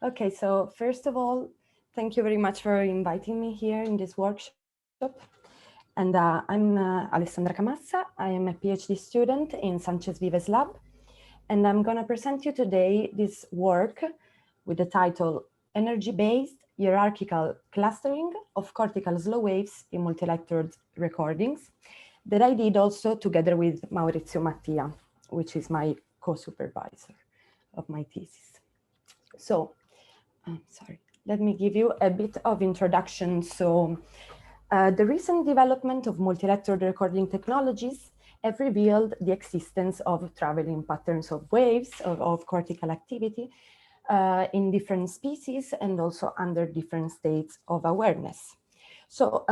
Okay, so first of all, thank you very much for inviting me here in this workshop. And I'm Alessandra Camassa. I am a PhD student in Sanchez Vives lab. And I'm going to present you today this work with the title Energy-Based Hierarchical Clustering of Cortical Slow Waves in Multi-Electrode Recordings that I did also together with Maurizio Mattia, which is my co-supervisor of my thesis. So, sorry, let me give you a bit of introduction. So, the recent development of multi-electrode recording technologies have revealed the existence of traveling patterns of waves of cortical activity in different species and also under different states of awareness. So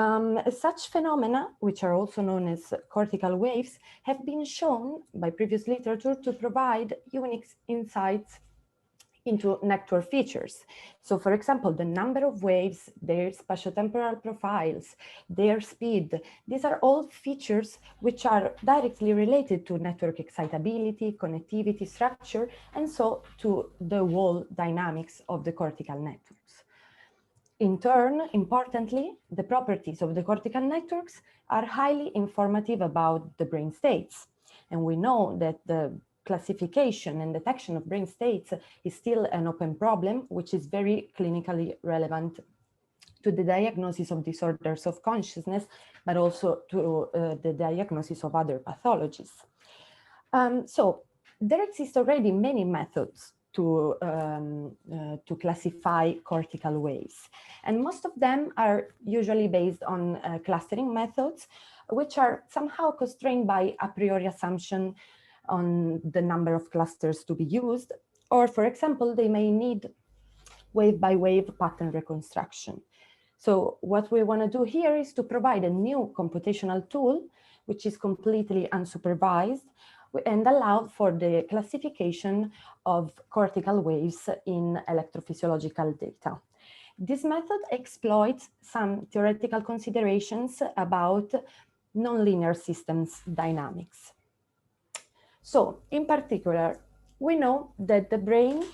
such phenomena, which are also known as cortical waves, have been shown by previous literature to provide unique insights into network features. So for example, the number of waves, their spatiotemporal profiles, their speed, these are all features which are directly related to network excitability, connectivity, structure, and so to the whole dynamics of the cortical networks. In turn, importantly, the properties of the cortical networks are highly informative about the brain states. And we know that the classification and detection of brain states is still an open problem, which is very clinically relevant to the diagnosis of disorders of consciousness, but also to the diagnosis of other pathologies. So there exist already many methods to classify cortical waves. And most of them are usually based on clustering methods, which are somehow constrained by a priori assumption on the number of clusters to be used. Or for example, they may need wave-by-wave pattern reconstruction. So what we want to do here is to provide a new computational tool, which is completely unsupervised, and allow for the classification of cortical waves in electrophysiological data. This method exploits some theoretical considerations about nonlinear systems dynamics. So, in particular, we know that the brain,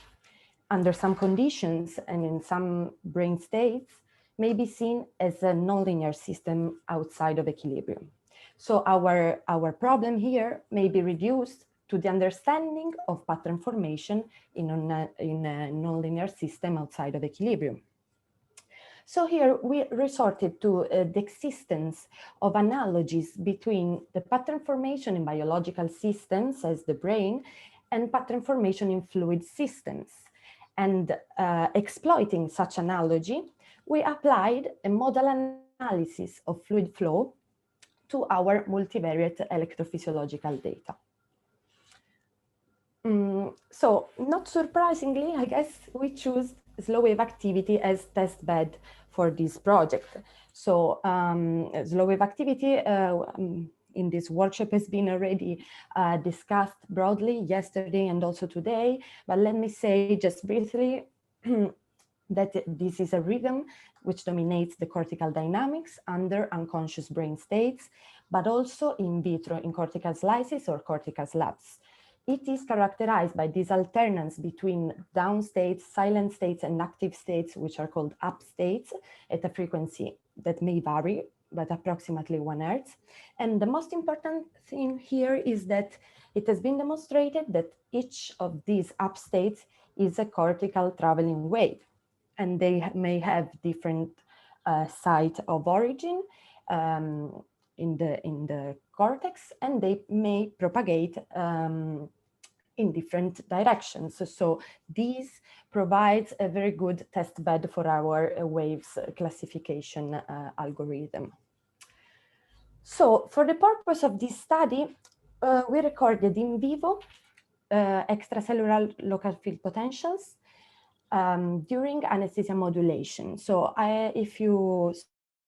under some conditions and in some brain states, may be seen as a nonlinear system outside of equilibrium. So our problem here may be reduced to the understanding of pattern formation in a nonlinear system outside of equilibrium. So here we resorted to the existence of analogies between the pattern formation in biological systems as the brain and pattern formation in fluid systems. And exploiting such analogy, we applied a modal analysis of fluid flow to our multivariate electrophysiological data. So not surprisingly, I guess we choose slow wave activity as test bed for this project. So slow wave activity in this workshop has been already discussed broadly yesterday and also today, but let me say just briefly that this is a rhythm which dominates the cortical dynamics under unconscious brain states, but also in vitro in cortical slices or cortical slabs. It is characterized by this alternance between down states, silent states, and active states, which are called up states, at a frequency that may vary, but approximately 1 Hz. And the most important thing here is that it has been demonstrated that each of these up states is a cortical traveling wave, and they may have different site of origin in the cortex, and they may propagate in different directions. So this provides a very good test bed for our waves classification algorithm. So for the purpose of this study, we recorded in vivo extracellular local field potentials during anesthesia modulation. So if you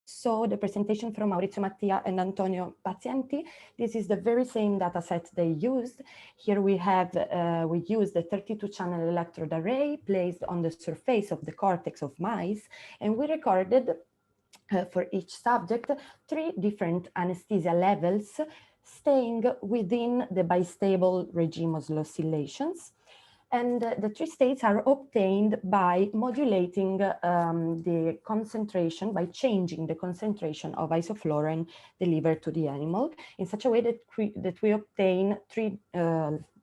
saw the presentation from Maurizio Mattia and Antonio Pazienti, this is the very same data set they used. Here we have, we used the 32-channel electrode array placed on the surface of the cortex of mice, and we recorded for each subject 3 different anesthesia levels, staying within the bistable regime of oscillations. And the three states are obtained by modulating the concentration, by changing the concentration of isoflurane delivered to the animal in such a way that we obtain three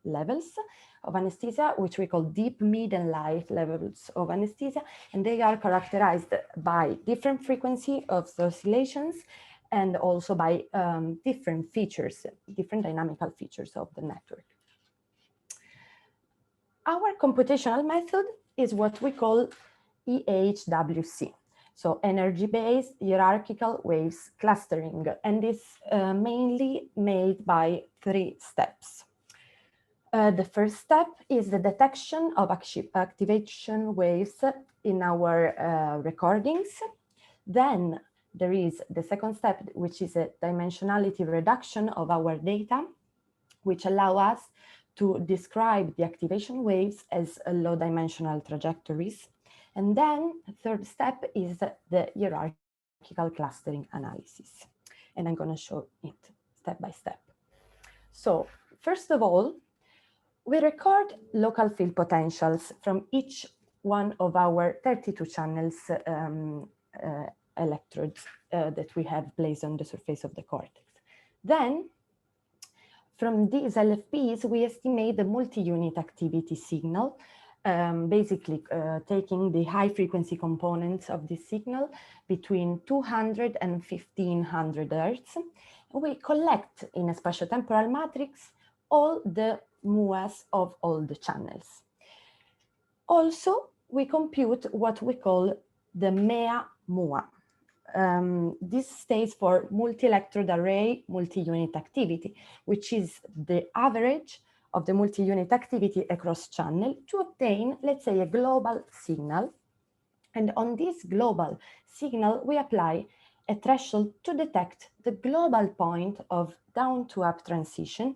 levels of anesthesia, which we call deep, mid, and light levels of anesthesia. And they are characterized by different frequency of the oscillations and also by different features, different dynamical features of the network. Our computational method is what we call EHWC, so energy-based hierarchical waves clustering, and is mainly made by three steps. The first step is the detection of activation waves in our recordings. Then there is the second step, which is a dimensionality reduction of our data, which allow us to describe the activation waves as low dimensional trajectories. And then the third step is the hierarchical clustering analysis. And I'm going to show it step by step. So first of all, we record local field potentials from each one of our 32 channels electrodes that we have placed on the surface of the cortex. Then, from these LFPs, we estimate the multi-unit activity signal, basically taking the high frequency components of this signal between 200 and 1500 Hertz. We collect in a spatiotemporal matrix all the MUAs of all the channels. Also, we compute what we call the MEA MUA. This stands for multi-electrode array multi-unit activity, which is the average of the multi-unit activity across channel to obtain, let's say, a global signal. And on this global signal, we apply a threshold to detect the global point of down to up transition.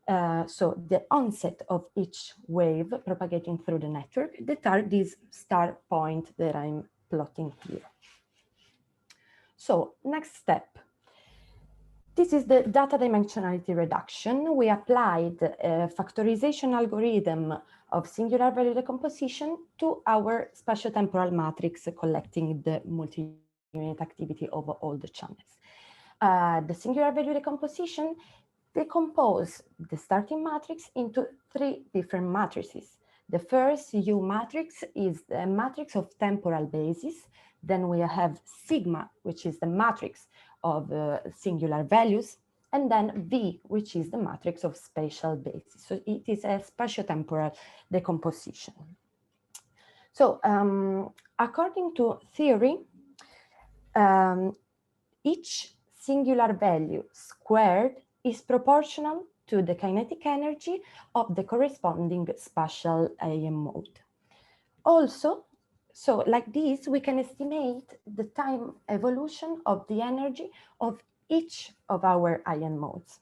So the onset of each wave propagating through the network, that are these star points that I'm plotting here. So next step. This is the data dimensionality reduction. We applied a factorization algorithm of singular value decomposition to our spatiotemporal matrix collecting the multi-unit activity of all the channels. The singular value decomposition decompose the starting matrix into three different matrices. The first U matrix is the matrix of temporal basis. Then we have sigma, which is the matrix of singular values, and then V, which is the matrix of spatial basis. So it is a spatiotemporal decomposition. So according to theory, each singular value squared is proportional to the kinetic energy of the corresponding spatial IM mode. Also, so like this, we can estimate the time evolution of the energy of each of our IM modes.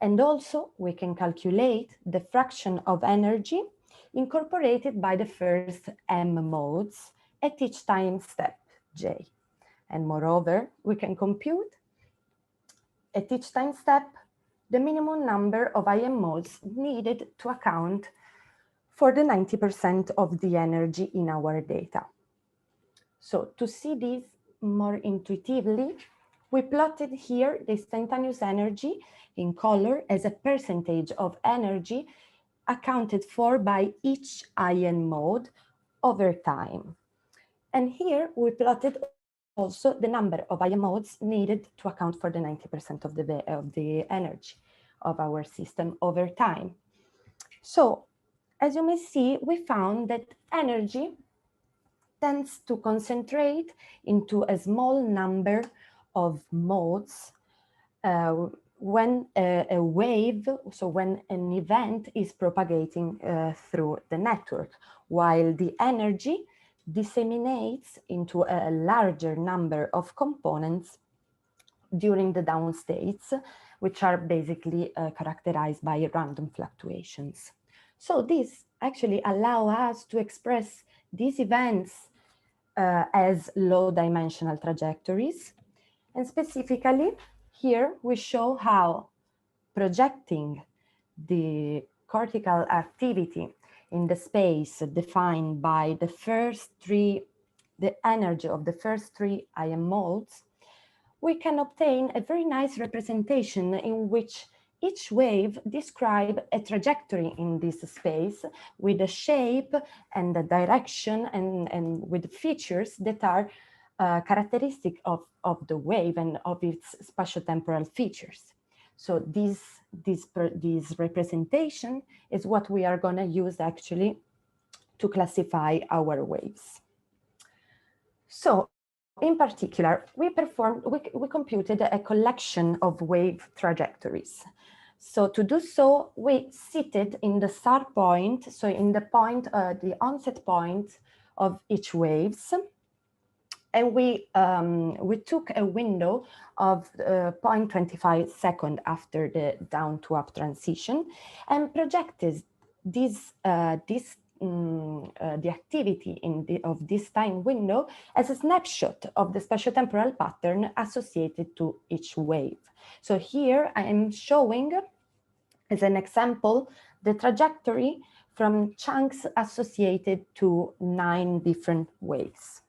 And also, we can calculate the fraction of energy incorporated by the first M modes at each time step, J. And moreover, we can compute at each time step the minimum number of IM modes needed to account for the 90% of the energy in our data. So to see this more intuitively, we plotted here the instantaneous energy in color as a percentage of energy accounted for by each IM mode over time. And here we plotted also the number of IM modes needed to account for the 90% of the energy of our system over time. So, as you may see, we found that energy tends to concentrate into a small number of modes when a wave, so when an event is propagating through the network, while the energy disseminates into a larger number of components during the down states, which are basically characterized by random fluctuations. So this actually allows us to express these events as low dimensional trajectories. And specifically, here we show how projecting the cortical activity in the space defined by the energy of the first three IM modes, we can obtain a very nice representation in which each wave describes a trajectory in this space with a shape and a direction and with features that are characteristic of the wave and of its spatiotemporal features. So this representation is what we are going to use actually to classify our waves. So in particular, we computed a collection of wave trajectories. So to do so, we seated in the start point, so in the point, the onset point of each waves, and we took a window of 0.25 seconds after the down to up transition and projected the activity of this time window as a snapshot of the spatiotemporal pattern associated to each wave. So here I am showing as an example the trajectory from chunks associated to 9 different waves.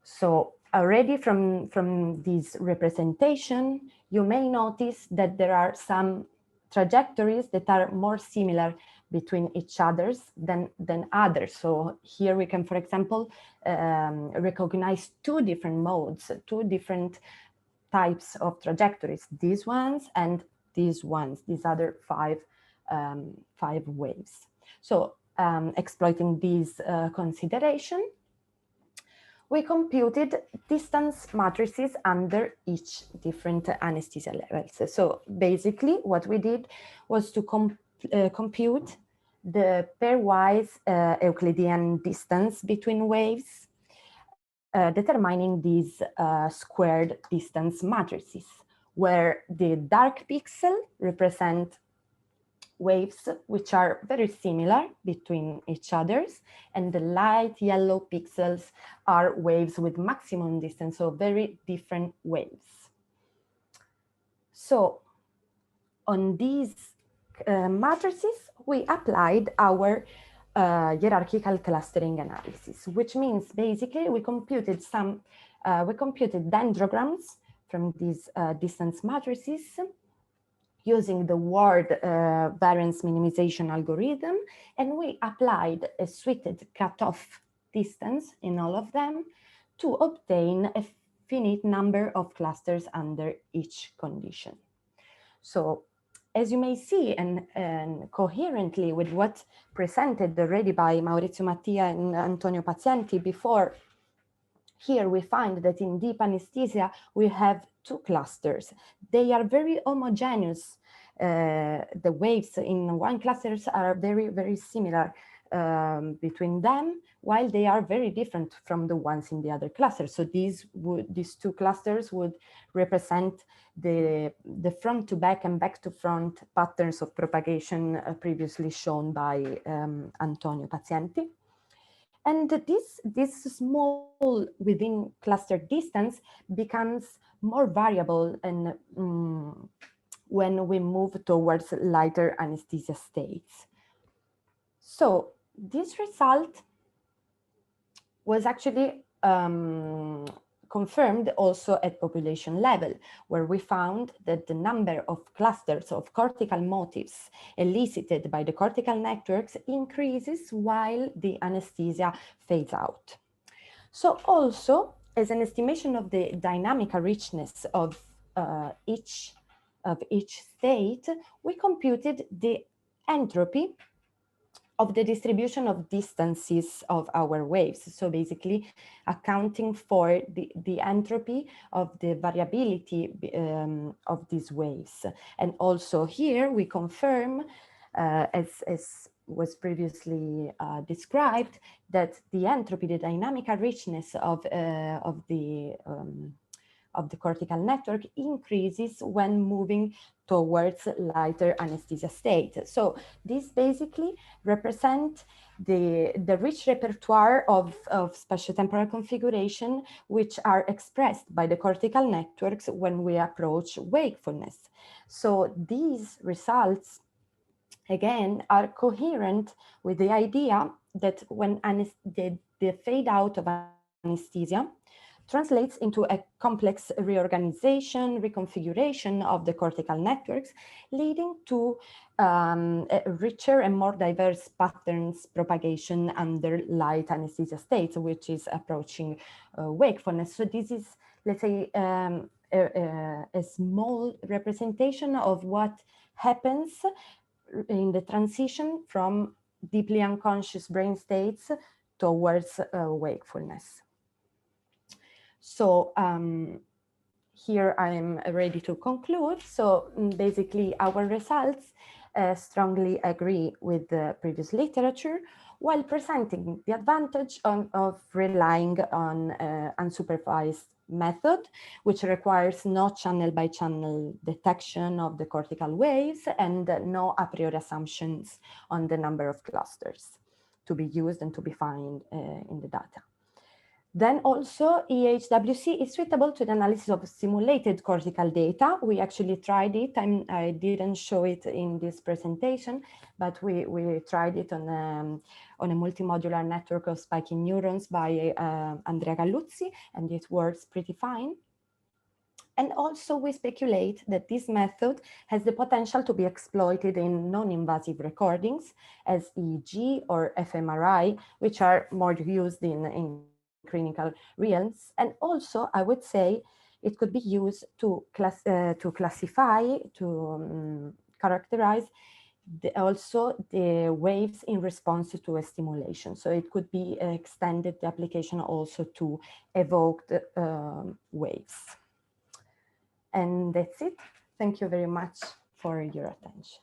So already from this representation, you may notice that there are some trajectories that are more similar between each others than others. So here we can, for example, recognize two different modes, two different types of trajectories, these ones and these ones, these other five waves. So exploiting this consideration, we computed distance matrices under each different anesthesia levels. So basically what we did was to compute the pairwise Euclidean distance between waves, determining these squared distance matrices, where the dark pixel represent waves which are very similar between each others, and the light yellow pixels are waves with maximum distance, so very different waves. So on these matrices, we applied our hierarchical clustering analysis, which means basically we computed dendrograms from these distance matrices using the word variance minimization algorithm, and we applied a weighted cutoff distance in all of them to obtain a finite number of clusters under each condition. So as you may see, and coherently with what presented already by Maurizio Mattia and Antonio Pazienti before, here we find that in deep anesthesia, we have two clusters. They are very homogeneous. The waves in one clusters are very, very similar between them, while they are very different from the ones in the other cluster. So these two clusters would represent the front to back and back to front patterns of propagation previously shown by Antonio Pazienti. And this small within cluster distance becomes more variable and when we move towards lighter anesthesia states. So this result was actually confirmed also at population level, where we found that the number of clusters of cortical motifs elicited by the cortical networks increases while the anesthesia fades out. So also, as an estimation of the dynamical richness of each state, we computed the entropy of the distribution of distances of our waves. So basically accounting for the entropy of the variability of these waves. And also here we confirm, as was previously described, that the entropy, the dynamical richness of the cortical network increases when moving towards lighter anesthesia state. So this basically represents the rich repertoire of spatiotemporal configuration which are expressed by the cortical networks when we approach wakefulness. So these results again, are coherent with the idea that when the fade out of anesthesia translates into a complex reorganization, reconfiguration of the cortical networks, leading to a richer and more diverse patterns propagation under light anesthesia states, which is approaching wakefulness. So this is, let's say, a small representation of what happens in the transition from deeply unconscious brain states towards wakefulness. So here I'm ready to conclude. So basically our results strongly agree with the previous literature, while presenting the advantage of relying on unsupervised method, which requires no channel by channel detection of the cortical waves and no a priori assumptions on the number of clusters to be used and to be found in the data. Then also EHWC is suitable to the analysis of simulated cortical data. We actually tried it. I didn't show it in this presentation, but we tried it on a multimodular network of spiking neurons by Andrea Galluzzi, and it works pretty fine. And also we speculate that this method has the potential to be exploited in non-invasive recordings as EEG or fMRI, which are more used in clinical realms. And also, I would say, it could be used to classify, to characterize also the waves in response to a stimulation. So it could be extended the application also to evoked waves. And that's it. Thank you very much for your attention.